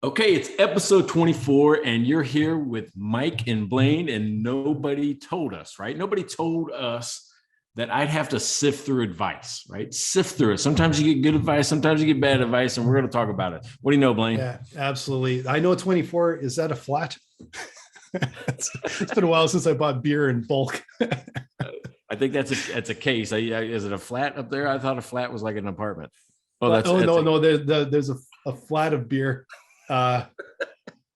Okay, it's episode 24, and you're here with Mike and Blaine, and nobody told us, right? Nobody told us that I'd have to sift through advice, right? Sift through it. Sometimes you get good advice, sometimes you get bad advice, and we're going to talk about it. What do you know, Blaine? Yeah, absolutely. I know 24. Is that a flat? It's been a while since I bought beer in bulk. I think that's a case. Is it a flat up there? I thought a flat was like an apartment. Oh, no. There's a flat of beer.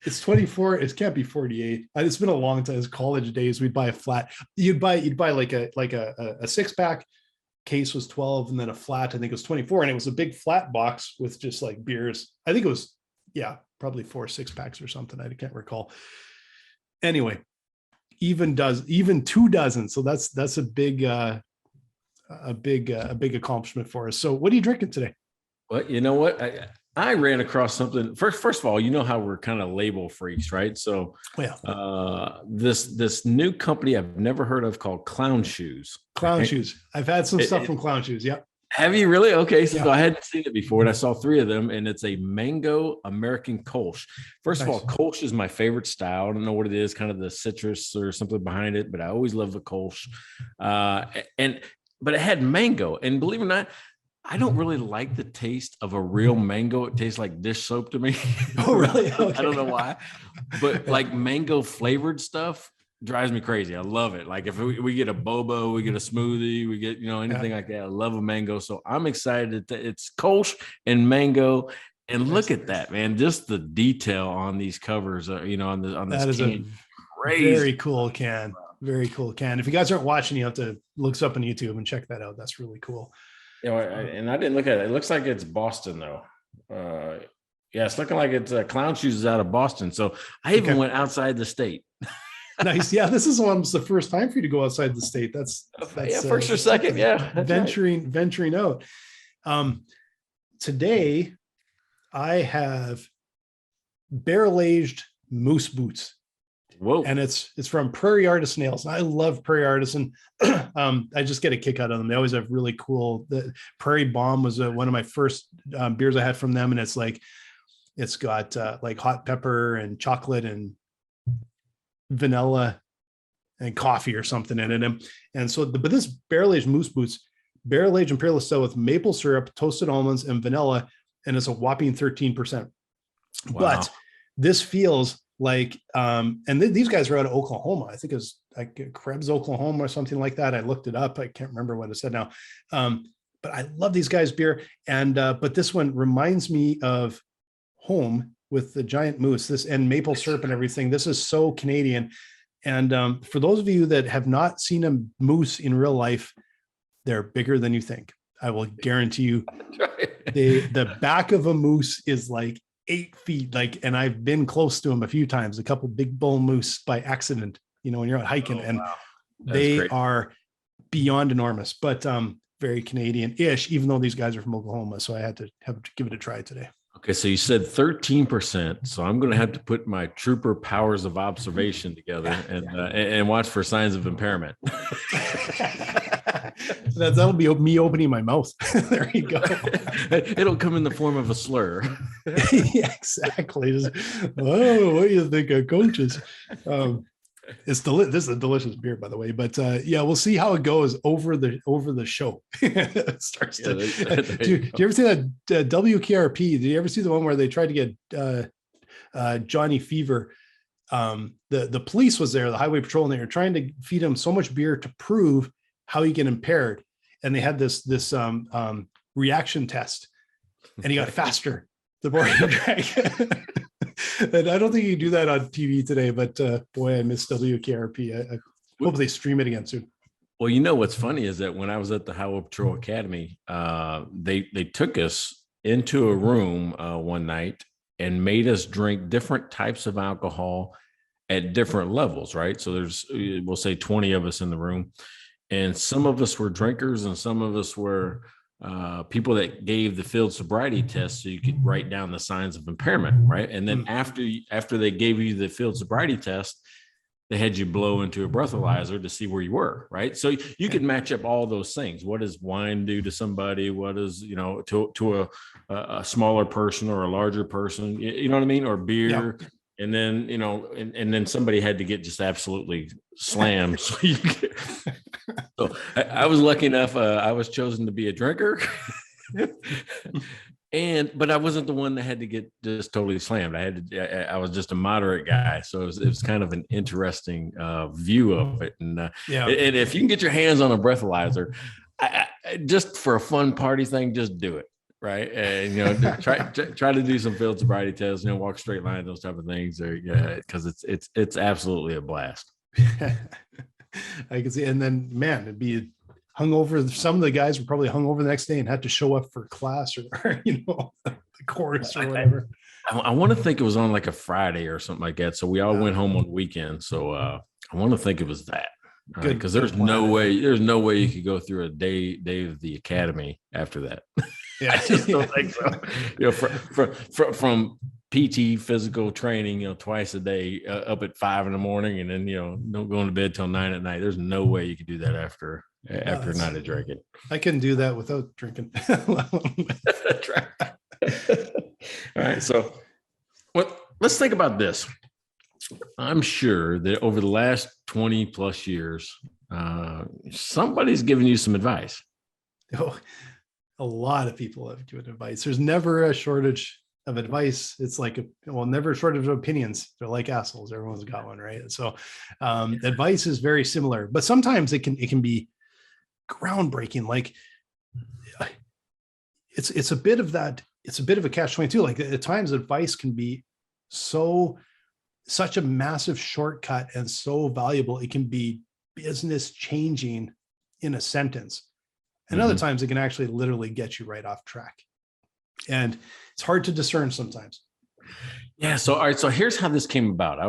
It's 24. It can't be 48. It's been a long time. It's college days. We'd buy a flat. You'd buy like a six pack. Case was 12, and then a flat, I think it was 24, and it was a big flat box with just like beers. I think it was, probably 4 6-packs or something. I can't recall. Anyway, even 2 dozen. So that's a big accomplishment for us. So what are you drinking today? Well, you know what? I ran across something. First of all, you know how we're kind of label freaks, right? So this new company I've never heard of called Clown Shoes. Clown Shoes. I've had some stuff from Clown Shoes. Yeah. Have you really? Okay. So I hadn't seen it before, and I saw 3 of them, and it's a mango American Kolsch. First of all, Kolsch is my favorite style. I don't know what it is, kind of the citrus or something behind it, but I always love the Kolsch. But it had mango, and believe it or not, I don't really like the taste of a real mango. It tastes like dish soap to me. Oh, really? Okay. I don't know why, but like mango flavored stuff drives me crazy. I love it. Like if we get a boba, we get a smoothie, we get, anything like that. I love a mango. So I'm excited that it's Kolsch and mango. And look at that, man. Just the detail on these covers, on this that is can. Crazy. Very cool can. Very cool can. If you guys aren't watching, you have to look this up on YouTube and check that out. That's really cool. And I didn't look at it. It looks like it's Boston, though. It's looking like it's Clown Shoes is out of Boston. So I even went outside the state. Nice. Yeah, this is the first time for you to go outside the state. That's first or second. Yeah, venturing out. Today, I have barrel-aged moose boots. Whoa. And it's from Prairie Artisan ales. I love Prairie Artisan. I just get a kick out of them. They always have really cool. The Prairie Bomb was one of my first beers I had from them, and it's got like hot pepper and chocolate and vanilla and coffee or something in it. And so, but this barrel-aged moose boots, barrel-aged Imperial stout with maple syrup, toasted almonds, and vanilla, and it's a whopping 13%. Wow. But this feels like, these guys are out of Oklahoma. I think it's like Krebs, Oklahoma, or something like that. I looked it up. I can't remember what it said now. But I love these guys' beer. And but this one reminds me of home with the giant moose, and maple syrup and everything. This is so Canadian. And for those of you that have not seen a moose in real life, they're bigger than you think. I will guarantee you. The back of a moose is like 8 feet, and I've been close to them a few times, a couple big bull moose by accident, when you're out hiking. Wow. They great. Are beyond enormous, but very Canadian-ish, even though these guys are from Oklahoma. So I had to give it a try today. Okay, so you said 13%. So I'm going to have to put my trooper powers of observation together and watch for signs of impairment. That'll be me opening my mouth. There you go. It'll come in the form of a slur. Yeah, exactly. What do you think of coaches? This is a delicious beer, by the way. But we'll see how it goes over the show. It starts to. Do you ever see that WKRP? Did you ever see the one where they tried to get Johnny Fever? The police was there, the highway patrol, and they were trying to feed him so much beer to prove how he get impaired, and they had this reaction test, and he got faster the more he drank. And I don't think you can do that on TV today, but boy, I miss WKRP. I hope they stream it again soon. Well, what's funny is that when I was at the Highway Patrol Academy, they took us into a room one night and made us drink different types of alcohol at different levels, right? So there's, we'll say 20 of us in the room, and some of us were drinkers and some of us were people that gave the field sobriety test so you could write down the signs of impairment, right? And then after they gave you the field sobriety test, they had you blow into a breathalyzer to see where you were, right? So you could match up all those things. What does wine do to somebody? What is, to a smaller person or a larger person? You know what I mean? Or beer. Yeah. And then, and then somebody had to get just absolutely slammed. So, I was lucky enough. I was chosen to be a drinker. But I wasn't the one that had to get just totally slammed. I was just a moderate guy. So it was kind of an interesting view of it. And and if you can get your hands on a breathalyzer, just for a fun party thing, just do it. Right. And, try to do some field sobriety tests, walk straight line, those type of things, or because it's absolutely a blast. I can see. And then, man, it'd be hungover. Some of the guys were probably hungover the next day and had to show up for class or the course or whatever. I want to think it was on like a Friday or something like that. So we all went home on the weekend. So I want to think it was that. Because there's no way you could go through a day of the academy after that. Yeah, I just don't think so. From PT physical training, twice a day, up at 5 a.m, and then don't go to bed till 9 p.m. There's no way you could do that after a night of drinking. I can do that without drinking. That's right. All right, so let's think about this. I'm sure that over the last 20 plus years, somebody's given you some advice. Oh, a lot of people have given advice. There's never a shortage of advice. It's like, never a shortage of opinions. They're like assholes. Everyone's got one, right? So advice is very similar, but sometimes it can be groundbreaking. Like it's a bit of that. It's a bit of a catch-22. Like at times advice can be such a massive shortcut and so valuable. It can be business changing in a sentence. And other times it can actually literally get you right off track. And it's hard to discern sometimes. Yeah. So, all right. So here's how this came about. I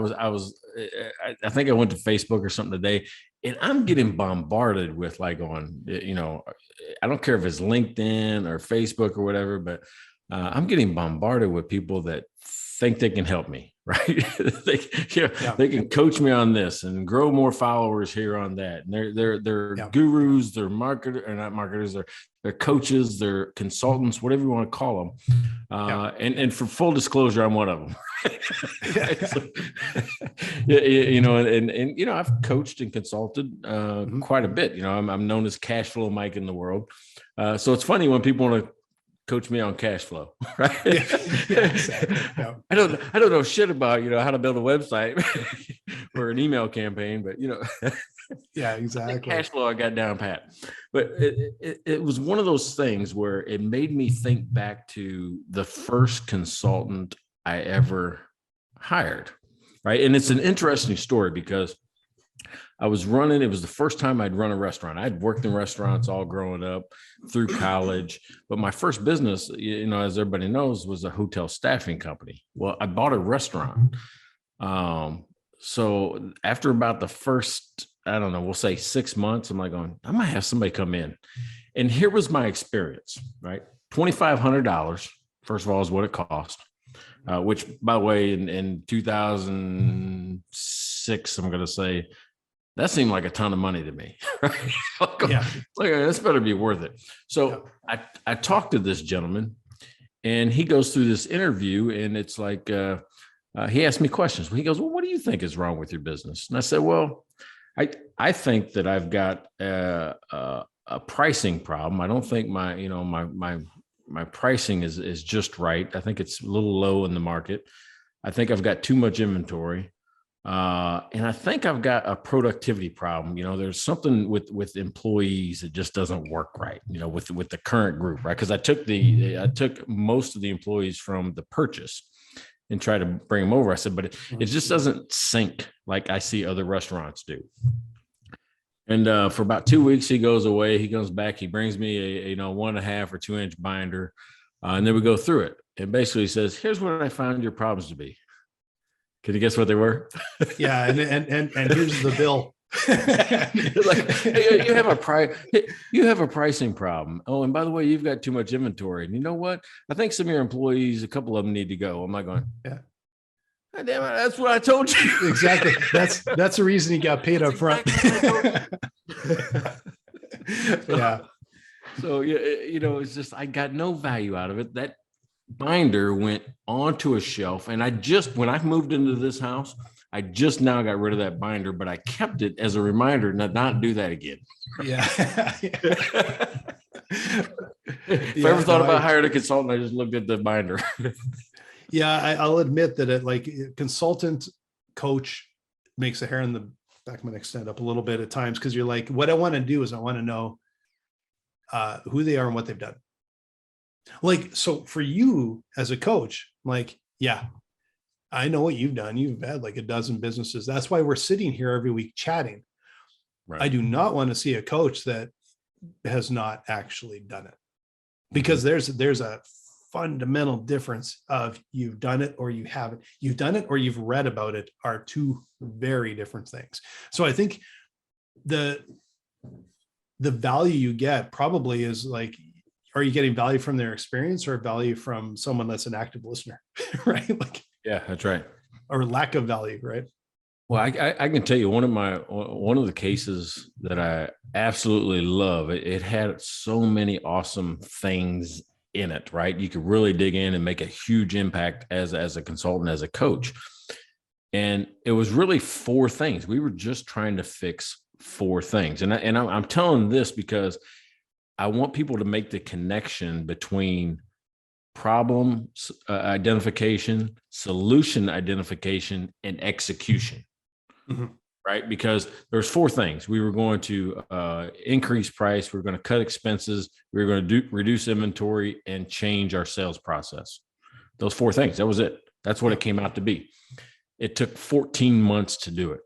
think I went to Facebook or something today, and I'm getting bombarded with I don't care if it's LinkedIn or Facebook or whatever, but I'm getting bombarded with people that think they can help me, right? They can coach me on this and grow more followers here on that. And they're gurus, they're not marketers, they're coaches, they're consultants, whatever you want to call them. And for full disclosure, I'm one of them. I've coached and consulted quite a bit. I'm known as Cash Flow Mike in the world. So it's funny when people want to coach me on cash flow, right? Exactly. I don't know shit about how to build a website or an email campaign, but yeah, exactly. Cash flow I got down pat. But it was one of those things where it made me think back to the first consultant I ever hired, right? And it's an interesting story because it was the first time I'd run a restaurant. I'd worked in restaurants all growing up through college, but my first business, as everybody knows, was a hotel staffing company. Well, I bought a restaurant. So after about the first, I don't know, we'll say 6 months, I'm like I might have somebody come in. And here was my experience, right? $2,500, first of all, is what it cost. Which, by the way, in 2006, I'm going to say, that seemed like a ton of money to me. Right? This better be worth it. So I talked to this gentleman, and he goes through this interview, and it's like he asked me questions. He goes, "Well, what do you think is wrong with your business?" And I said, "Well, I think that I've got a pricing problem. I don't think my pricing is just right. I think it's a little low in the market. I think I've got too much inventory. And I think I've got a productivity problem. There's something with employees that just doesn't work right, with the current group, right? Because I took most of the employees from the purchase and try to bring them over. I said, but it just doesn't sync like I see other restaurants do. And for about 2 weeks, he goes away. He comes back. He brings me a 1.5 or 2 inch binder, and then we go through it. And basically, he says, "Here's what I found your problems to be." Can you guess what they were? Yeah, and here's the bill. Like, hey, you have a pricing problem. Oh, and by the way, you've got too much inventory. And you know what? I think some of your employees, a couple of them need to go. I'm like going, God damn it, that's what I told you. Exactly. That's the reason he got paid up front. Yeah. So, it's just, I got no value out of it. That binder went onto a shelf. And when I moved into this house, I just now got rid of that binder, but I kept it as a reminder not do that again. Yeah. If I ever thought about hiring a consultant, I just looked at the binder. Yeah, I'll admit that consultant coach makes the hair on the back of my neck stand up a little bit at times, because you're like, what I want to do is I want to know who they are and what they've done. Like, so for you as a coach, like, yeah, I know what you've done. You've had like a dozen businesses. That's why we're sitting here every week chatting. Right. I do not want to see a coach that has not actually done it, because there's a fundamental difference of you've done it or you haven't. You've done it or you've read about it are two very different things. So I think the value you get probably is like, are you getting value from their experience or value from someone that's an active listener? Right? Like, yeah, that's right. Or lack of value, right? Well, I can tell you one of the cases that I absolutely love. It had so many awesome things in it, right? You could really dig in and make a huge impact as a consultant, as a coach. And it was really 4 things. We were just trying to fix 4 things. And I'm telling this because I want people to make the connection between problem identification, solution identification, and execution. Mm-hmm. Right? Because there's 4 things. We were going to increase price. We were going to cut expenses. We were going to reduce inventory and change our sales process. Those 4 things. That was it. That's what it came out to be. It took 14 months to do it.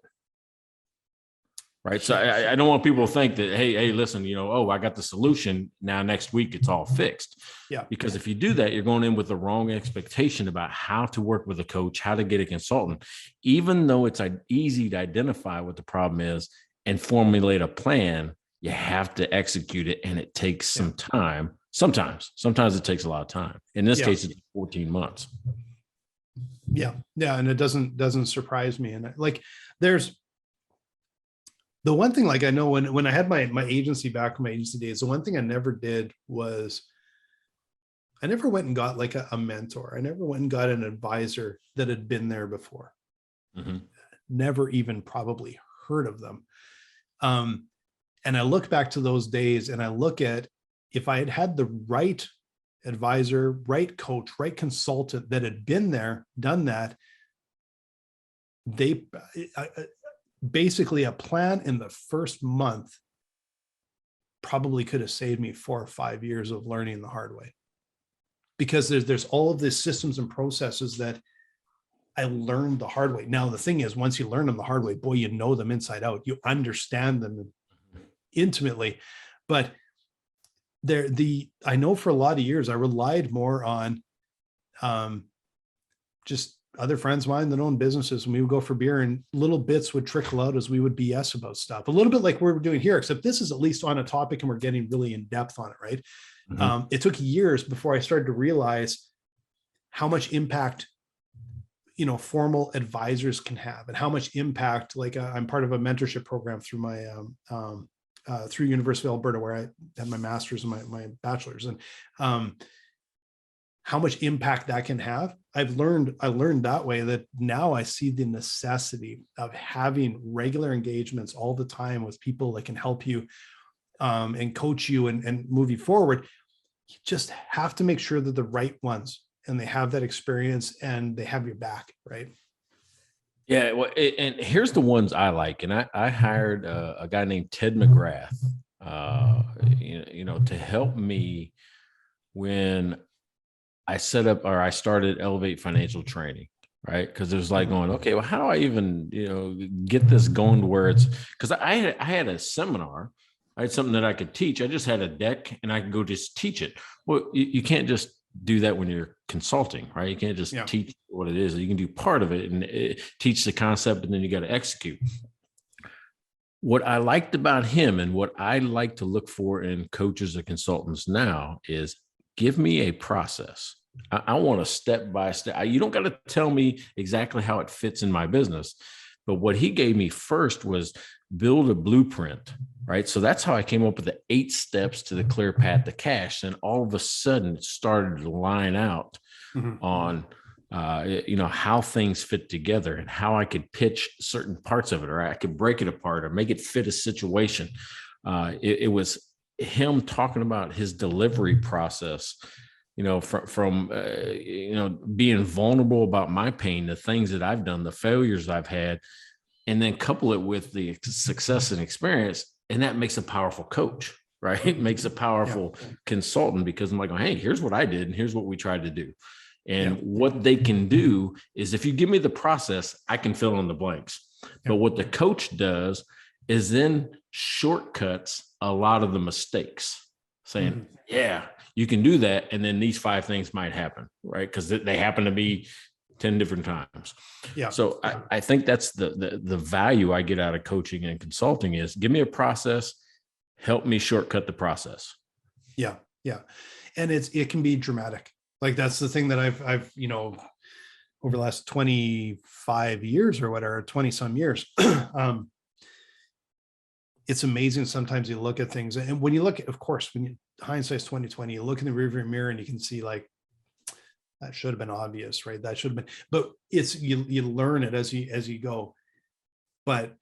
Right. So I don't want people to think that, hey, listen, I got the solution. Now, next week, it's all fixed. Yeah. Because if you do that, you're going in with the wrong expectation about how to work with a coach, how to get a consultant, even though it's easy to identify what the problem is and formulate a plan, you have to execute it. And it takes some time. Sometimes it takes a lot of time. In this case, it's 14 months. Yeah. Yeah. And it doesn't surprise me. And there's, the one thing, like I know when I had my agency back in my agency days, the one thing I never did was I never went and got like a mentor. I never went and got an advisor that had been there before. Mm-hmm. Never even probably heard of them. And I look back to those days and I look at if I had had the right advisor, right coach, right consultant that had been there, done that, basically a plan in the first month probably could have saved me 4 or 5 years of learning the hard way, because there's all of these systems and processes that I learned the hard way. Now, the thing is, once you learn them the hard way, boy, you know them inside out, you understand them intimately. But I know for a lot of years, I relied more on just other friends of mine that own businesses, and we would go for beer and little bits would trickle out as we would BS about stuff, a little bit like we're doing here, except this is at least on a topic and we're getting really in depth on it. Right. Mm-hmm. It took years before I started to realize how much impact, formal advisors can have, and how much impact, like I'm part of a mentorship program through my, through University of Alberta, where I had my master's and my bachelor's, and how much impact that can have. I learned that way, that now I see the necessity of having regular engagements all the time with people that can help you and coach you and move you forward. You just have to make sure that the right ones, and they have that experience and they have your back, right? Yeah. Well, and here's the ones I like. And I hired a guy named Ted McGrath, to help me when I started Elevate Financial Training, right? Because it was like going, okay, well, how do I even, get this going to where it's, because I had a seminar, I had something that I could teach. I just had a deck and I could go just teach it. Well, you can't just do that when you're consulting, right? You can't just teach what it is. You can do part of it and teach the concept, and then you got to execute. What I liked about him, and what I like to look for in coaches or consultants now, is give me a process. I want a step by step. You don't got to tell me exactly how it fits in my business. But what he gave me first was build a blueprint, right? So that's how I came up with the 8 steps to the clear path to cash. And all of a sudden it started to line out on, how things fit together and how I could pitch certain parts of it, or I could break it apart or make it fit a situation. It was him talking about his delivery process, from being vulnerable about my pain, the things that I've done, the failures I've had, and then couple it with the success and experience. And that makes a powerful coach, right? It makes a powerful consultant, because I'm like, oh, hey, here's what I did. And here's what we tried to do. And what they can do is, if you give me the process, I can fill in the blanks. But what the coach does is then shortcuts a lot of the mistakes, saying, yeah, you can do that. And then these 5 things might happen, right? Because they happen to be 10 different times. Yeah. So I think that's the value I get out of coaching and consulting is, give me a process, help me shortcut the process. Yeah. Yeah. And it can be dramatic. Like, that's the thing that I've, over the last 25 years or whatever, 20 some years, it's amazing. Sometimes you look at things, and when you look at, of course, hindsight's 2020, you look in the rearview mirror and you can see, like, that should have been obvious, right? That should have been, but it's, you learn it as you go. But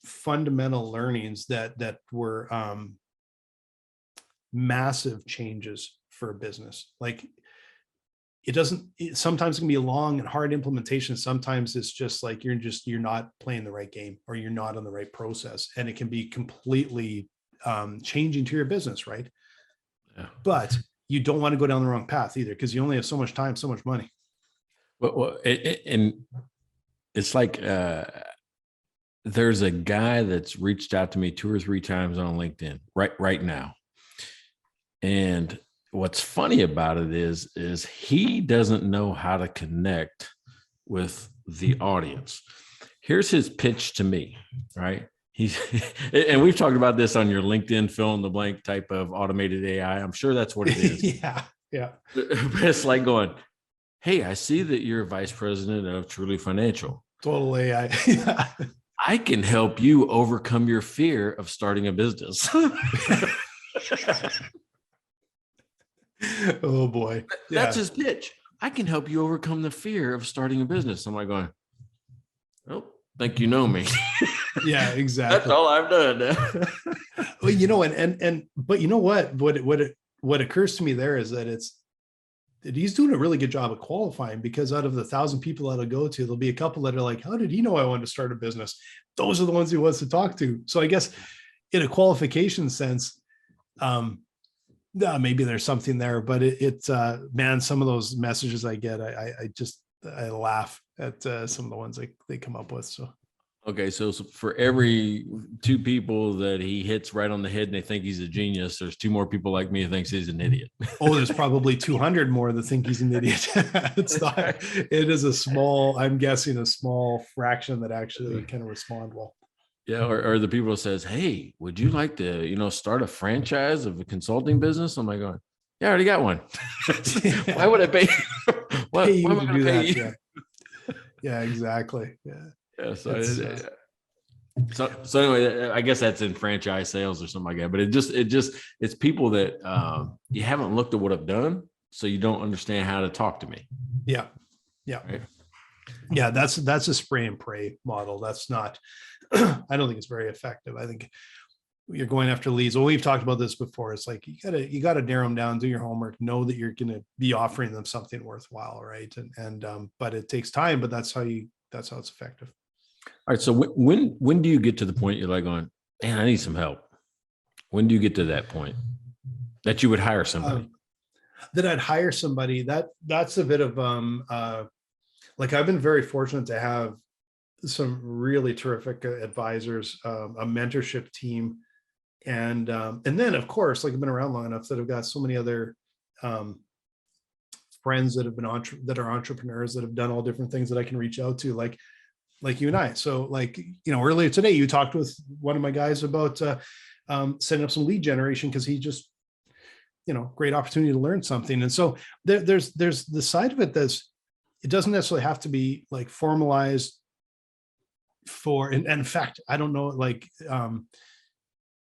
fundamental learnings that were massive changes for a business. Like, sometimes it can be a long and hard implementation. Sometimes it's just like, you're not playing the right game, or you're not on the right process. And it can be completely changing to your business, right? Yeah. But you don't want to go down the wrong path either, because you only have so much time, so much money. Well, and it's like, there's a guy that's reached out to me 2 or 3 times on LinkedIn right now. And what's funny about it is he doesn't know how to connect with the audience. Here's his pitch to me, right? And we've talked about this on your LinkedIn fill in the blank type of automated AI. I'm sure that's what it is. Yeah. But it's like going, hey, I see that you're vice president of Truly Financial. Total AI. I can help you overcome your fear of starting a business. Oh boy. That's his pitch. I can help you overcome the fear of starting a business. I'm like going, oh, think you know me. Yeah, exactly. That's all I've done. Well, but you know what occurs to me there is that he's doing a really good job of qualifying, because out of the 1,000 people that'll go to, there'll be a couple that are like, how did he know I wanted to start a business? Those are the ones he wants to talk to. So I guess in a qualification sense, maybe there's something there, but man, some of those messages I get, I laugh at some of the ones they come up with. So. Okay, so for every 2 people that he hits right on the head and they think he's a genius, there's 2 more people like me who thinks he's an idiot. Oh, there's probably 200 more that think he's an idiot. It is I'm guessing a small fraction that actually kind of respond well. Yeah, or the people who says, hey, would you like to, start a franchise of a consulting business? I'm like going, yeah, I already got one. Why would I pay? Why am I going to pay you? Yeah, exactly. Yeah. Yeah, so anyway, I guess that's in franchise sales or something like that. But it's people that you haven't looked at what I've done, so you don't understand how to talk to me. Yeah, right? Yeah. That's a spray and pray model. That's not. I don't think it's very effective. I think you're going after leads. Well, we've talked about this before. It's like you gotta narrow them down, do your homework, know that you're going to be offering them something worthwhile, right? And but it takes time. But that's how it's effective. All right. So when do you get to the point you're like going, man, I need some help? When do you get to that point that you would hire somebody? That I'd hire somebody. That's a bit of like, I've been very fortunate to have some really terrific advisors, a mentorship team, and then of course, like, I've been around long enough that I've got so many other friends that have been that are entrepreneurs that have done all different things that I can reach out to, like you and I. So, like, earlier today you talked with one of my guys about setting up some lead generation, because great opportunity to learn something. And so there's the side of it it doesn't necessarily have to be like formalized and in fact, I don't know, like,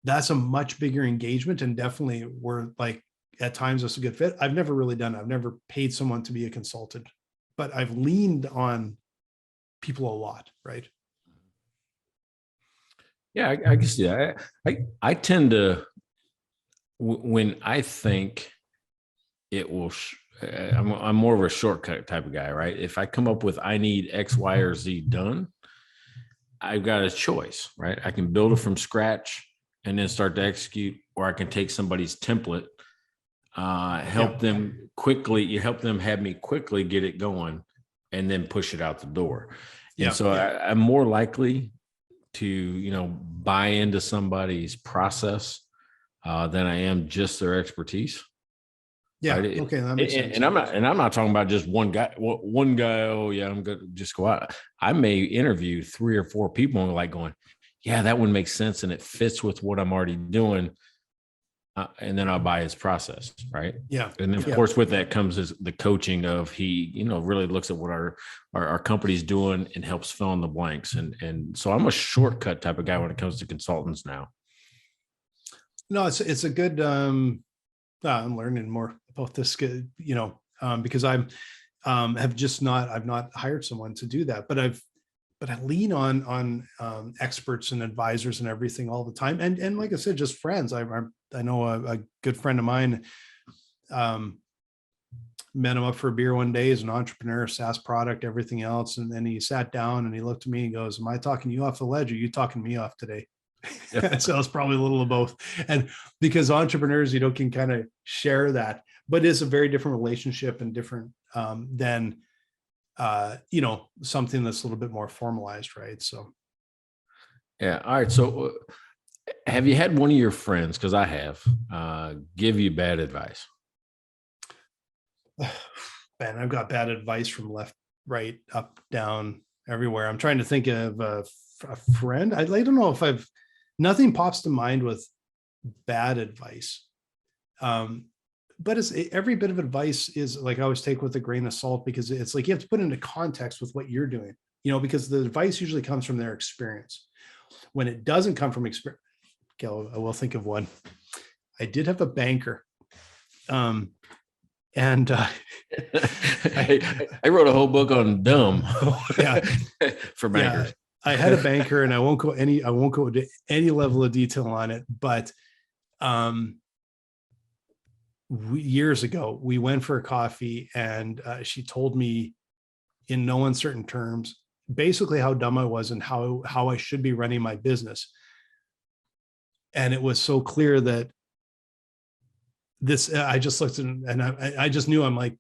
that's a much bigger engagement, and definitely we're like, at times it's a good fit. I've never really done it. I've never paid someone to be a consultant, but I've leaned on people a lot. Right. Yeah, I can see that. I tend to, when I think it will, I'm more of a shortcut type of guy, right? If I come up with, I need X, Y, or Z done, I've got a choice, right? I can build it from scratch and then start to execute, or I can take somebody's template, help them have me quickly get it going and then push it out the door. And so I'm more likely to, buy into somebody's process than I am just their expertise. Yeah. Right? Okay. That makes sense. And I'm not talking about just one guy. One guy. Oh yeah, I'm gonna just go out. I may interview 3 or 4 people and like going, yeah, that one makes sense and it fits with what I'm already doing. And then I'll buy his process, right? Yeah. And then of course with that comes the coaching of he, really looks at what our company's doing and helps fill in the blanks. And so I'm a shortcut type of guy when it comes to consultants now. No, it's a good. I'm learning more about this, because I've not hired someone to do that, but I lean on experts and advisors and everything all the time. And like I said, just friends. I know a good friend of mine, met him up for a beer one day. He's an entrepreneur, SaaS product, everything else. And then he sat down and he looked at me and goes, am I talking you off the ledge? Or are you talking me off today? Yeah. So it's probably a little of both. And because entrepreneurs, can kind of share that, but it's a very different relationship and different than, something that's a little bit more formalized. Right. So. Yeah. All right. So have you had one of your friends, because I have, give you bad advice? Man, I've got bad advice from left, right, up, down, everywhere. I'm trying to think of a friend. I don't know if nothing pops to mind with bad advice. But every bit of advice is like, I always take with a grain of salt, because it's like, you have to put into context with what you're doing, because the advice usually comes from their experience. When it doesn't come from experience, okay, I will think of one. I did have a banker. And I wrote a whole book on dumb for bankers. Yeah, I had a banker, and I won't go into any level of detail on it, but years ago we went for a coffee, and she told me in no uncertain terms basically how dumb I was and how I should be running my business. And it was so clear that I just looked and I just knew, I'm like,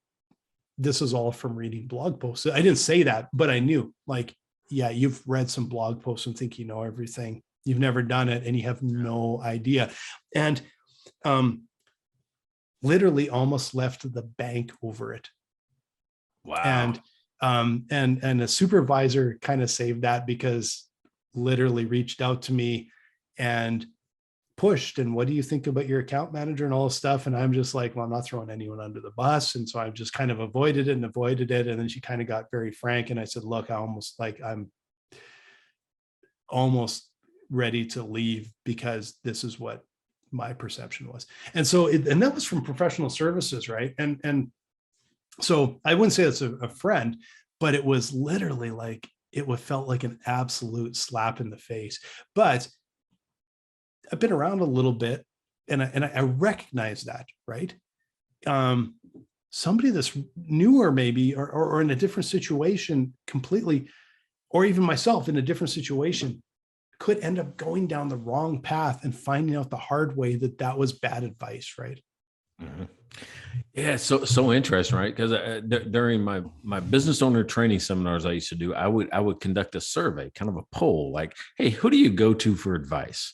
this is all from reading blog posts. I didn't say that, but I knew, like, yeah, you've read some blog posts and think you know everything. You've never done it and you have no idea. And literally almost left the bank over it. Wow. And a supervisor kind of saved that, because literally reached out to me and pushed, and what do you think about your account manager and all this stuff? And I'm just like, well, I'm not throwing anyone under the bus. And so I've just kind of avoided it. And then she kind of got very frank. And I said, look, I'm almost ready to leave, because this is what my perception was. And so, and that was from professional services. Right. And so I wouldn't say it's a friend, but it was literally like, felt like an absolute slap in the face. But I've been around a little bit, and I recognize that, right? Somebody that's newer, maybe, or in a different situation completely, or even myself in a different situation, could end up going down the wrong path and finding out the hard way that was bad advice, right? Mm-hmm. Yeah, so interesting, right? Because during my business owner training seminars I used to do, I would conduct a survey, kind of a poll, like, hey, who do you go to for advice?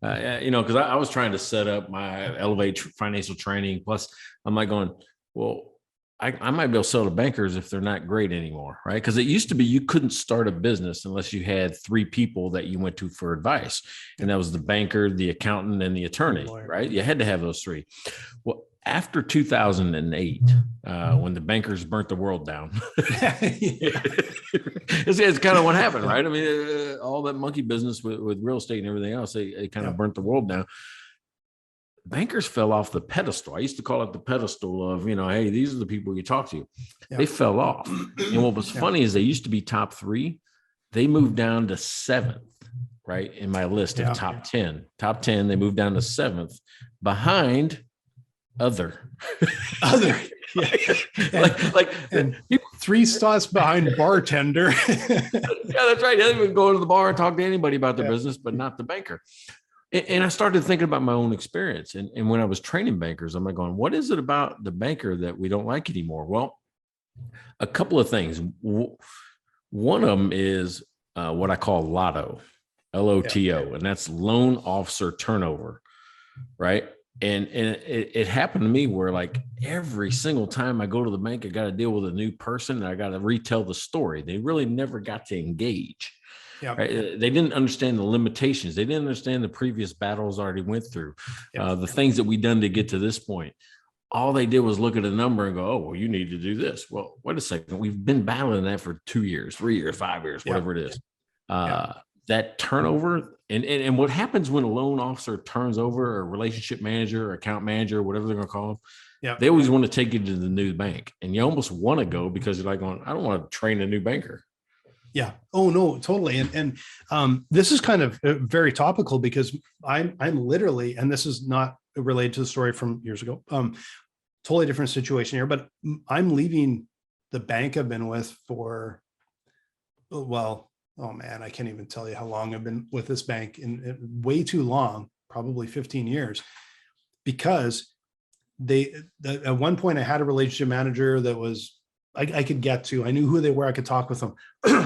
Because I was trying to set up my Elevate financial training. Plus, I'm like going, well, I might be able to sell to bankers if they're not great anymore, right? Because it used to be you couldn't start a business unless you had 3 people that you went to for advice. And that was the banker, the accountant, and the attorney, right? You had to have those 3. Well, after 2008, when the bankers burnt the world down, it's kind of what happened, right? I mean, all that monkey business with real estate and everything else, they kind of burnt the world down. Bankers fell off the pedestal. I used to call it the pedestal of, hey, these are the people you talk to. They fell off. And what was funny is they used to be top 3. They moved down to 7th, right? In my list of top 10. Top 10, they moved down to 7th behind other. And 3 spots behind bartender. That's right. They would go to the bar and talk to anybody about their business, but not the banker. And I started thinking about my own experience. And when I was training bankers, I'm like going, what is it about the banker that we don't like anymore? Well, a couple of things. One of them is what I call LOTO, LOTO, and that's loan officer turnover, right? And it happened to me where like every single time I go to the bank, I got to deal with a new person and I got to retell the story. They really never got to engage. Right? They didn't understand the limitations. They didn't understand the previous battles I already went through, the things that we've done to get to this point. All they did was look at a number and go, oh, well, you need to do this. Well, wait a second. We've been battling that for 2 years, 3 years, 5 years, whatever it is. That turnover and what happens when a loan officer turns over, a relationship manager, or account manager, whatever they're going to call them, they always want to take you to the new bank. And you almost want to go because you're like, I don't want to train a new banker. Yeah. Oh no, totally. And this is kind of very topical because I'm literally, and this is not related to the story from years ago, totally different situation here, but I'm leaving the bank I've been with for, well, oh man, I can't even tell you how long I've been with this bank in way too long, probably 15 years, because at one point I had a relationship manager that was, I could get to, I knew who they were. I could talk with them.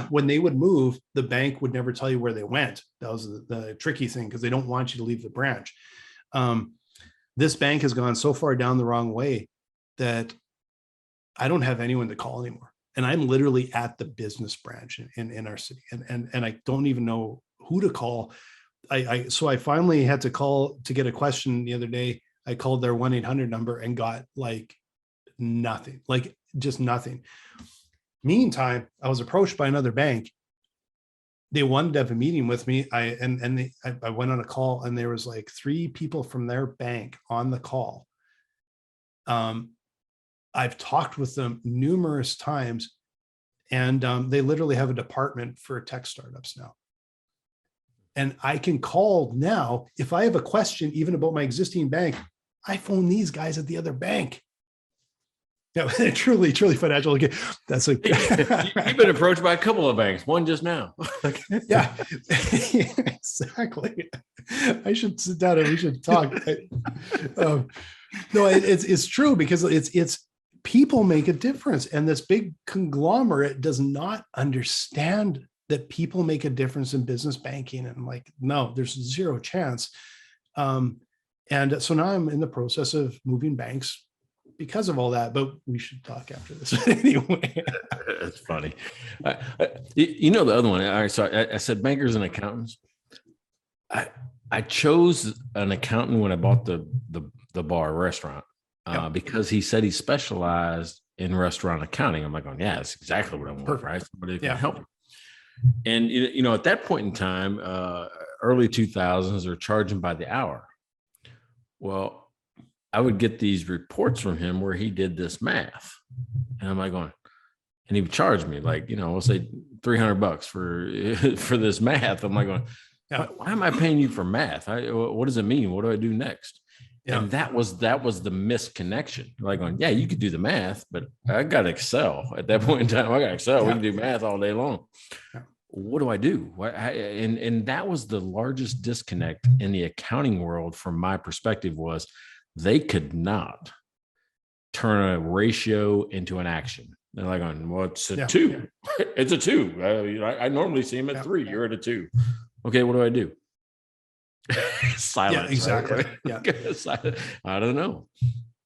When they would move, the bank would never tell you where they went. That was the tricky thing because they don't want you to leave the branch. This bank has gone so far down the wrong way that I don't have anyone to call anymore. And I'm literally at the business branch in our city. And I don't even know who to call. So I finally had to call to get a question the other day. I called their 1-800 number and got like nothing, like just nothing. Meantime, I was approached by another bank. They wanted to have a meeting with me. I went on a call and there was like 3 people from their bank on the call. I've talked with them numerous times and they literally have a department for tech startups now. And I can call now. If I have a question, even about my existing bank, I phone these guys at the other bank. Yeah, truly financial. Okay, that's like you've been approached by a couple of banks, one just now. Yeah, exactly. I should sit down and we should talk. No, it's true because it's people make a difference, and this big conglomerate does not understand that people make a difference in business banking. And I'm like, no, there's zero chance. And so now I'm in the process of moving banks because of all that, but we should talk after this anyway. That's funny. The other one. All right, so I said bankers and accountants. I chose an accountant when I bought the bar restaurant because he said he specialized in restaurant accounting. I'm like, yeah, that's exactly what I want. Perfect. Right? Somebody can help me. And at that point in time, early 2000s, they're charging by the hour. Well, I would get these reports from him where he did this math, and I'm like going, and he would charge me like, we'll say $300 for this math. I'm like going, why am I paying you for math? What does it mean? What do I do next? Yeah. And that was the misconnection. Like going, yeah, you could do the math, but I got Excel at that point in time. I got Excel. We can do math all day long. Yeah. What do I do? And that was the largest disconnect in the accounting world from my perspective was they could not turn a ratio into an action. They're like, well, it's a 2. It's a 2. I normally see them at 3. You're at a 2. Okay, what do I do? Silence. Yeah, exactly. Right? Yeah. I don't know.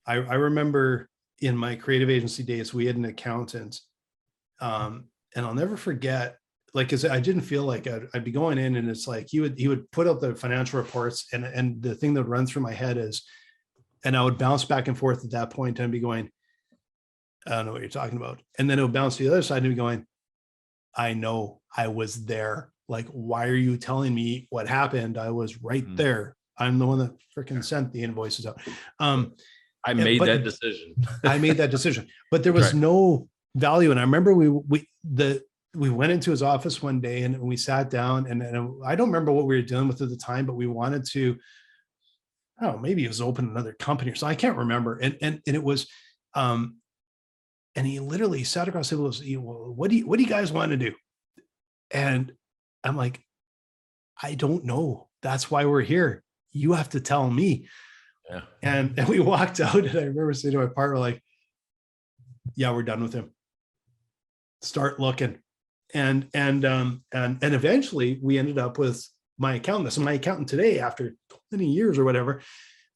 I remember in my creative agency days, we had an accountant. And I'll never forget, like, I didn't feel like I'd be going in and it's like, he would put out the financial reports and the thing that would run through my head is, And I would bounce back and forth at that point and be going, I don't know what you're talking about. And then it would bounce to the other side and be going, I know, I was there. Like, why are you telling me what happened? I was right there. I'm the one that freaking sent the invoices out. I made that decision. I made that decision, but there was no value. And I remember we went into his office one day and we sat down, and I don't remember what we were dealing with at the time, but we wanted to, I don't know, maybe it was open another company or something. I can't remember. And it was, and he literally sat across the table. What do you guys want to do? And I'm like, I don't know. That's why we're here. You have to tell me. Yeah. And we walked out, and I remember saying to my partner, like, yeah, we're done with him. Start looking. And eventually we ended up with my accountant. So my accountant today, after 20 years or whatever.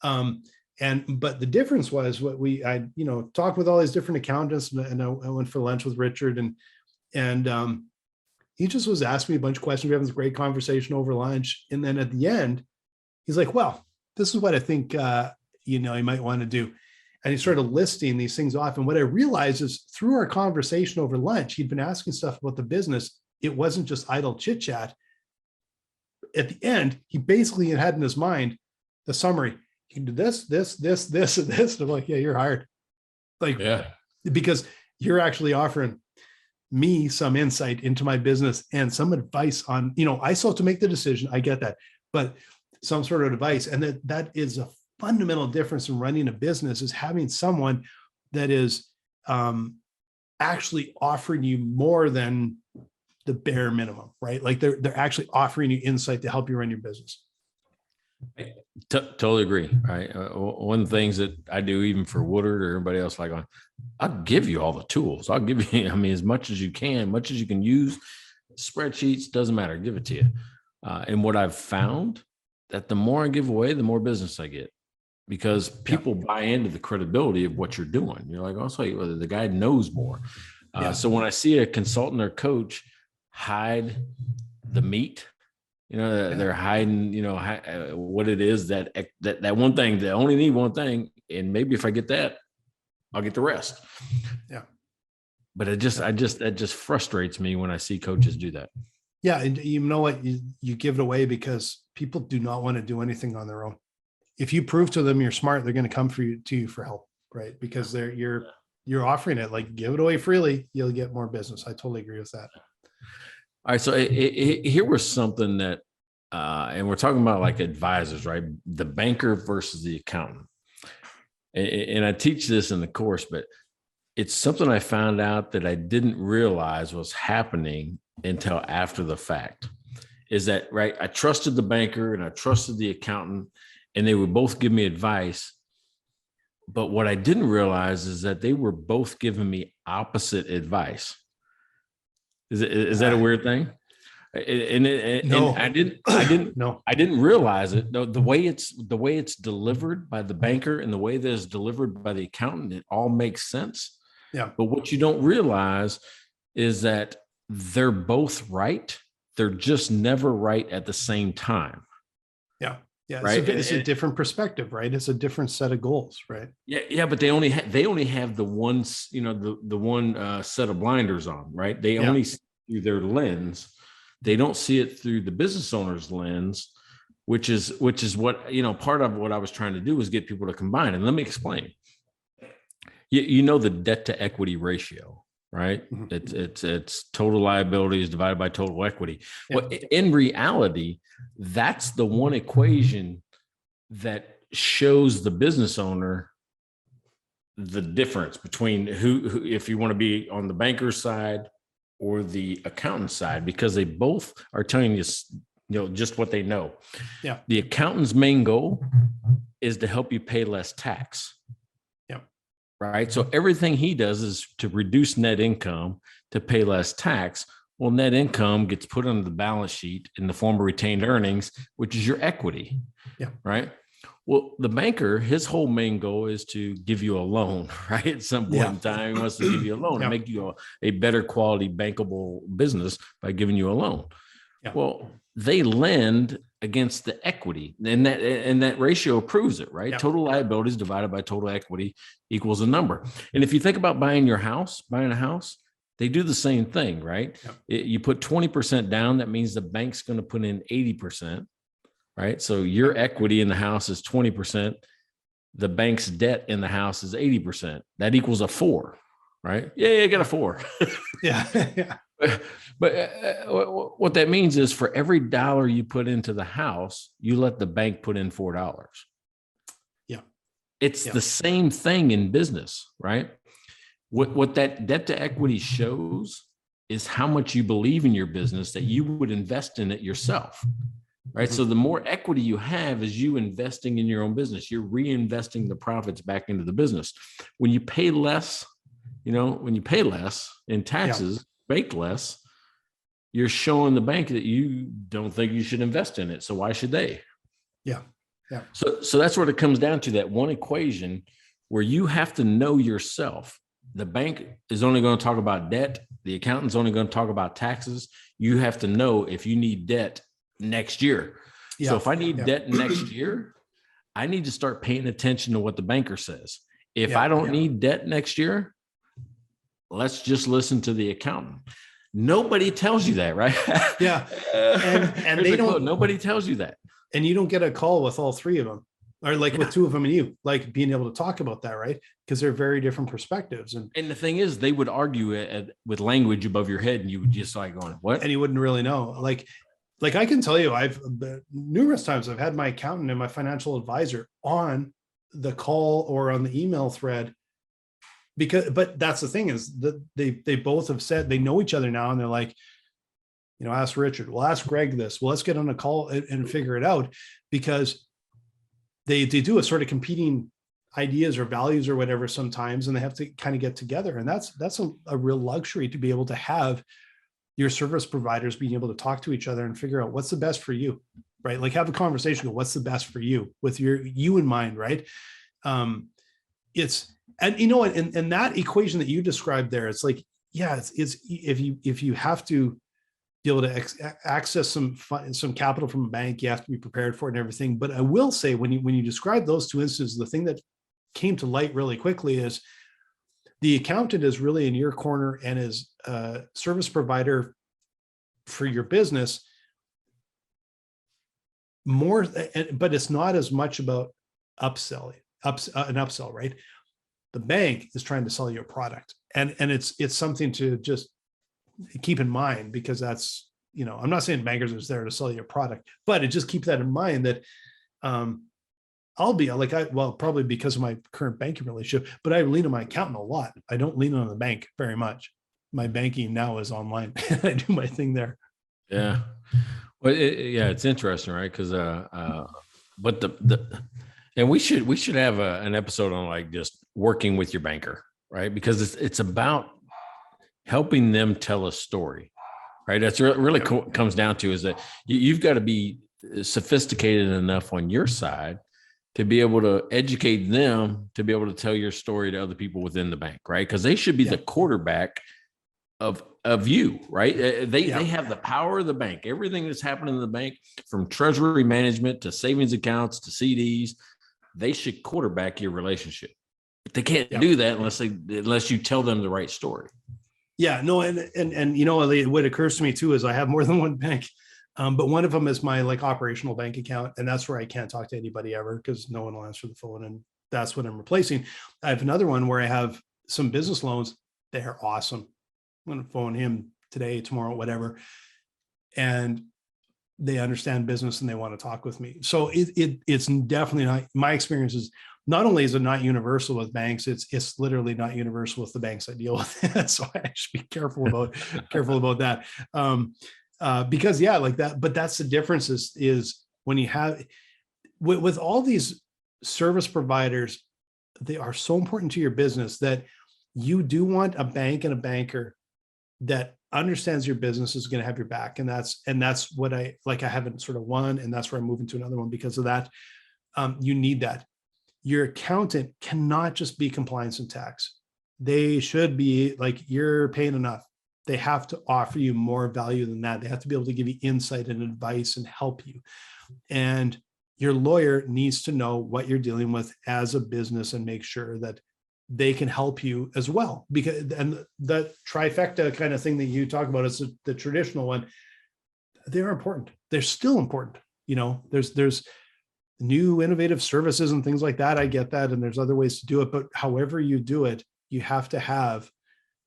But the difference was I talked with all these different accountants, and I went for lunch with Richard, and he just was asking me a bunch of questions. We were having this great conversation over lunch. And then at the end, he's like, well, this is what I think, you might want to do. And he started listing these things off. And what I realized is through our conversation over lunch, he'd been asking stuff about the business. It wasn't just idle chit chat. At the end, he basically had in his mind the summary. You can do this, this, this, this, and this. And I'm like, yeah, you're hired. Like, yeah, because you're actually offering me some insight into my business and some advice on, I still have to make the decision. I get that, but some sort of advice. And that is a fundamental difference in running a business, is having someone that is actually offering you more than the bare minimum, right? Like they're actually offering you insight to help you run your business. Totally agree. Right. One of the things that I do, even for Woodard or everybody else, like, I'll give you all the tools. I'll give you, as much as you can, much as you can use. Spreadsheets, doesn't matter. Give it to you. And what I've found, that the more I give away, the more business I get, because people buy into the credibility of what you're doing. You're like, oh, so the guy knows more. So when I see a consultant or coach hide the meat, they're hiding, what it is, that one thing, they only need one thing. And maybe if I get that, I'll get the rest. Yeah. But that just frustrates me when I see coaches do that. Yeah. And you know what? You give it away because people do not want to do anything on their own. If you prove to them you're smart, they're going to come to you for help, right? Because you're offering it. Like, give it away freely, you'll get more business. I totally agree with that. All right. So here was something that, and we're talking about like advisors, right? The banker versus the accountant. And I teach this in the course, but it's something I found out that I didn't realize was happening until after the fact. Is that right? I trusted the banker and I trusted the accountant, and they would both give me advice. But what I didn't realize is that they were both giving me opposite advice. Is that a weird thing? No, I didn't realize it. The way it's delivered by the banker and the way that it's delivered by the accountant, it all makes sense. Yeah. But what you don't realize is that they're both right. They're just never right at the same time. Yeah. Yeah. Right. It's a different perspective, right? It's a different set of goals, right? Yeah. Yeah. But they only have the one, the one set of blinders on, right? They only see through their lens. They don't see it through the business owner's lens, which is what, part of what I was trying to do was get people to combine. And let me explain. The debt to equity ratio, right? Mm-hmm. It's total liabilities divided by total equity. Yeah. Well, in reality, that's the one equation that shows the business owner the difference between who if you want to be on the banker's side or the accountant side, because they both are telling you, just what they know. Yeah. The accountant's main goal is to help you pay less tax. Yeah. Right. So everything he does is to reduce net income to pay less tax. Well, net income gets put on the balance sheet in the form of retained earnings, which is your equity. Yeah. Right. Well, the banker, his whole main goal is to give you a loan, right? At some point in time, he wants to give you a loan and make you a better quality bankable business by giving you a loan. Yeah. Well, they lend against the equity, and that ratio proves it, right? Yep. Total liabilities divided by total equity equals a number. And if you think about buying a house, they do the same thing, right? Yep. You put 20% down, that means the bank's going to put in 80%, right? So your equity in the house is 20%. The bank's debt in the house is 80%. That equals a 4, right? Yeah, I got a 4. Yeah. Yeah. But what that means is for every dollar you put into the house, you let the bank put in $4. Yeah. It's the same thing in business, right? What that debt to equity shows is how much you believe in your business, that you would invest in it yourself, right? So the more equity you have is you investing in your own business. You're reinvesting the profits back into the business. When you pay less, in taxes, make less, you're showing the bank that you don't think you should invest in it. So why should they? Yeah. Yeah. So that's what it comes down to, that one equation where you have to know yourself. The bank is only going to talk about debt. The accountant's only going to talk about taxes. You have to know if you need debt next year. Yeah. So if I need debt next year, I need to start paying attention to what the banker says. If I don't need debt next year, let's just listen to the accountant. Nobody tells you that, right? Yeah. And they don't, nobody tells you that. And you don't get a call with all three of them, or like with two of them and you, like being able to talk about that, right? Because they're very different perspectives. And the thing is, they would argue it with language above your head, and you would just like going, what? And you wouldn't really know. Like I can tell you, I've numerous times I've had my accountant and my financial advisor on the call or on the email thread, but that's the thing, is that they both have said they know each other now, and they're like, ask Richard, we'll ask Greg this, well, let's get on a call and figure it out, because they do a sort of competing ideas or values or whatever sometimes, and they have to kind of get together. And that's a real luxury, to be able to have your service providers being able to talk to each other and figure out what's the best for you, right? Like have a conversation, what's the best for you, with you in mind, right? And that equation that you described there, it's like, it's if you have to be able to access some capital from a bank, you have to be prepared for it and everything. But I will say, when you describe those two instances, the thing that came to light really quickly is the accountant is really in your corner and is a service provider for your business more, but it's not as much about an upsell, right? The bank is trying to sell you a product, and it's something to just keep in mind, because that's, I'm not saying bankers are there to sell you a product, but it just keep that in mind, that I'll be like, probably because of my current banking relationship, but I lean on my accountant a lot. I don't lean on the bank very much. My banking now is online. I do my thing there. Yeah. Well, it's interesting, right? Because, but and we should have an episode on like just working with your banker, right? Because it's about helping them tell a story, right? That's really comes down to, is that you've got to be sophisticated enough on your side to be able to educate them, to be able to tell your story to other people within the bank, right? Because they should be the quarterback of you, right? They have the power of the bank. Everything that's happening in the bank, from treasury management to savings accounts to CDs, they should quarterback your relationship. But they can't do that unless you tell them the right story. Yeah, no, and what occurs to me too is I have more than one bank. But one of them is my like operational bank account. And that's where I can't talk to anybody ever, because no one will answer the phone. And that's what I'm replacing. I have another one where I have some business loans. They're awesome. I'm going to phone him today, tomorrow, whatever. And they understand business and they want to talk with me. So it's definitely not, my experience is, not only is it not universal with banks, it's literally not universal with the banks I deal with. So I should be careful about that. Because like that, but that's the difference is when you have with all these service providers, they are so important to your business that you do want a bank and a banker that understands your business, is going to have your back. And that's what I haven't sort of won. And that's where I'm moving to another one because of that. You need that. Your accountant cannot just be compliance and tax. They should be like, you're paying enough. They have to offer you more value than that. They have to be able to give you insight and advice and help you. And your lawyer needs to know what you're dealing with as a business and make sure that they can help you as well. Because, and the trifecta kind of thing that you talk about is the traditional one. They're important. They're still important. You know, there's new innovative services and things like that. I get that. And there's other ways to do it, but however you do it, you have to have,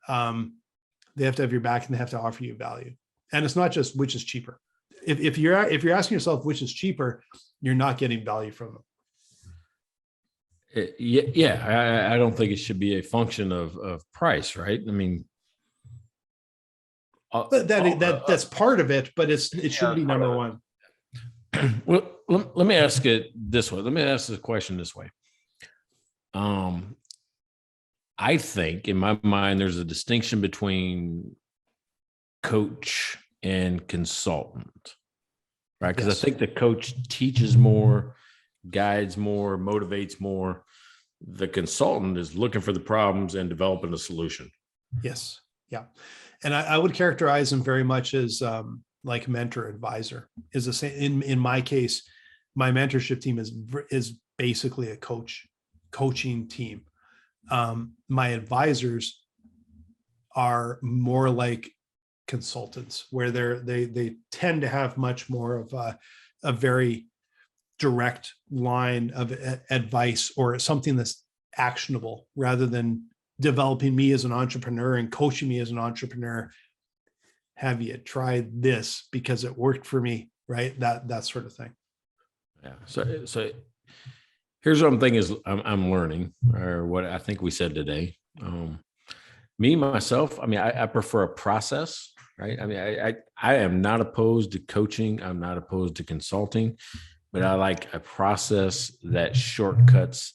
they have to have your back and they have to offer you value. And it's not just which is cheaper. If you're asking yourself which is cheaper, you're not getting value from them. Yeah, I don't think it should be a function of price, right? I mean, that's part of it, but it should be number one. Well, let me ask it this way. Let me ask the question this way. I think in my mind, there's a distinction between coach and consultant, right? Because yes. I think the coach teaches more, guides more, motivates more. The consultant is looking for the problems and developing a solution. Yes. Yeah. And I would characterize them very much as like mentor advisor. Is the same in my case. My mentorship team is basically a coaching team. My advisors are more like consultants, where they tend to have much more of a very direct line of advice or something that's actionable, rather than developing me as an entrepreneur and coaching me as an entrepreneur. Have you tried this because it worked for me? Right. That sort of thing. Yeah. So here's what I'm thinking is I'm learning, or what I think we said today. Me, myself, I mean, I prefer a process, right? I mean, I am not opposed to coaching. I'm not opposed to consulting, but I like a process that shortcuts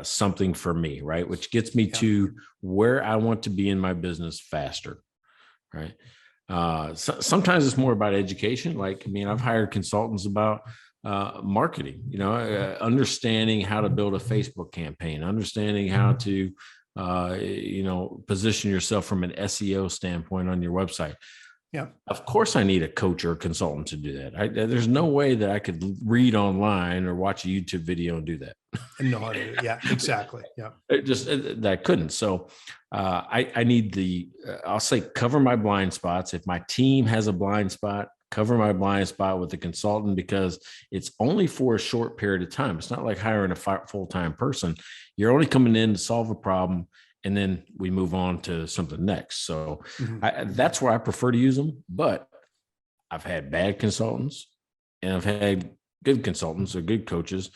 something for me, right? Which gets me to where I want to be in my business faster, right? Sometimes it's more about education. Like, I mean, I've hired consultants about marketing, understanding how to build a Facebook campaign, understanding how to, position yourself from an SEO standpoint on your website. Yeah. Of course, I need a coach or a consultant to do that. There's no way that I could read online or watch a YouTube video and do that. And know how to do it. Yeah, exactly. Yeah. That couldn't. So I need I'll say cover my blind spots. If my team has a blind spot, cover my blind spot with the consultant, because it's only for a short period of time. It's not like hiring a full-time person. You're only coming in to solve a problem, and then we move on to something next. So that's where I prefer to use them. But I've had bad consultants and I've had good consultants or good coaches.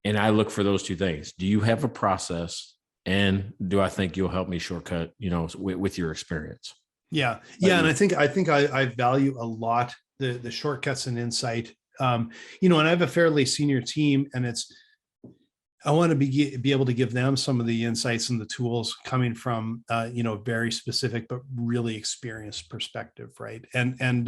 And I look for those two things. Do you have a process? And do I think you'll help me shortcut, with your experience? Yeah. Yeah. And I think I value a lot the shortcuts and insight. And I have a fairly senior team, and I want to be able to give them some of the insights and the tools coming from, very specific, but really experienced perspective. Right. And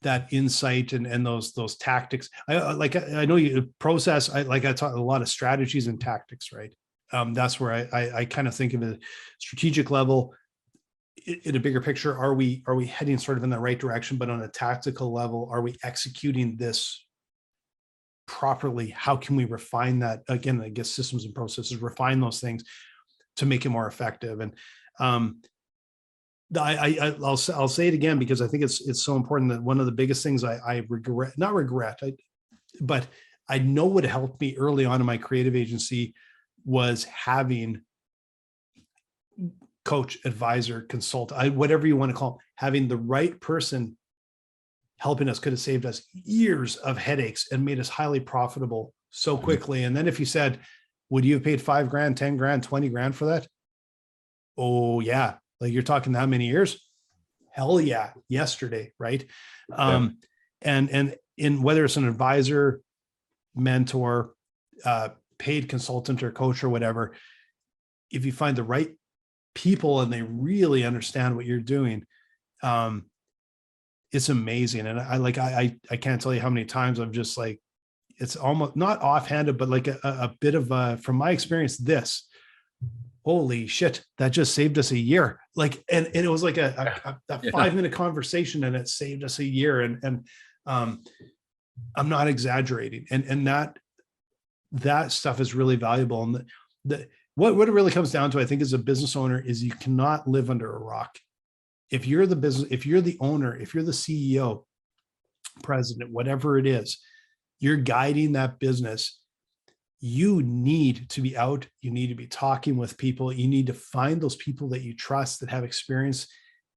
that insight and those tactics. I know you process. I taught a lot of strategies and tactics, right? That's where I kind of think of a strategic level. In a bigger picture, are we heading sort of in the right direction? But on a tactical level, are we executing this properly? How can we refine that? Again, I guess systems and processes, refine those things to make it more effective. And I'll say it again, because I think it's so important, that one of the biggest things I but I know what helped me early on in my creative agency was having coach, advisor, consultant, whatever you want to call them, having the right person helping us could have saved us years of headaches and made us highly profitable so quickly. And then if you said, would you have paid $5,000, $10,000, $20,000 for that? Oh yeah. Like, you're talking that many years? Hell yeah. Yesterday. Right. Yeah. And in whether it's an advisor, mentor, paid consultant or coach or whatever, if you find the right people and they really understand what you're doing, it's amazing. And I can't tell you how many times I'm just like, it's almost not offhanded, but like a bit of from my experience, holy shit, that just saved us a year. Like, and it was like a Yeah. 5-minute conversation, and it saved us a year. And I'm not exaggerating. And that stuff is really valuable. And what it really comes down to, I think, as a business owner, is you cannot live under a rock. If you're the business, if you're the owner, if you're the CEO, president, whatever it is, you're guiding that business. You need to be out. You need to be talking with people. You need to find those people that you trust, that have experience,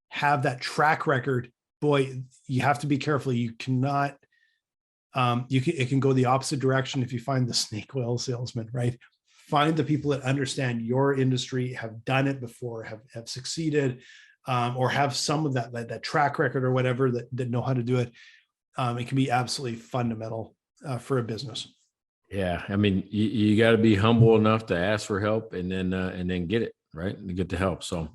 have that track record. Boy, you have to be careful. You cannot, it can go the opposite direction if you find the snake oil salesman, right? Find the people that understand your industry, have done it before, have succeeded, or have some of that track record or whatever, that know how to do it. It can be absolutely fundamental for a business. Yeah. I mean, you got to be humble enough to ask for help, and then get it, right? And get the help. So,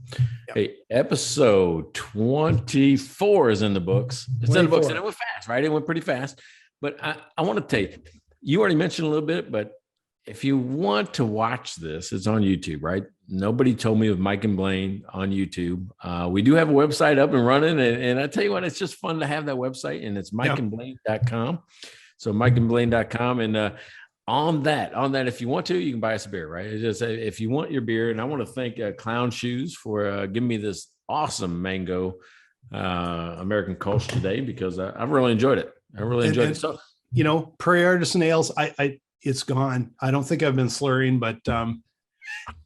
Yep. Hey, episode 24 is in the books. It's in the books, and it went fast, right? It went pretty fast. But I want to tell you, you already mentioned a little bit, but if you want to watch this, it's on YouTube, right? Nobody told me of Mike and Blaine on YouTube. We do have a website up and running. And I tell you what, it's just fun to have that website, and it's mikeandblaine.com. So mikeandblaine.com. And on that, if you want to, you can buy us a beer, right? It's just, if you want your beer. And I want to thank Clown Shoes for giving me this awesome mango American Kolsch today, because I've really enjoyed it. I really enjoyed it. So, Prairie Artisan ales, it's gone. I don't think I've been slurring, but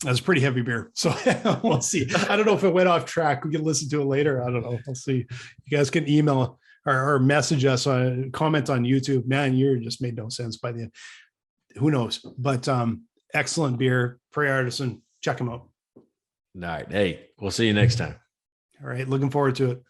that's a pretty heavy beer. So we'll see. I don't know if it went off track. We can listen to it later. I don't know. We'll see. You guys can email or message us, comment on YouTube. Man, you just made no sense by the end. Who knows? But excellent beer, Prairie Artisan. Check them out. All right. Hey, we'll see you next time. All right. Looking forward to it.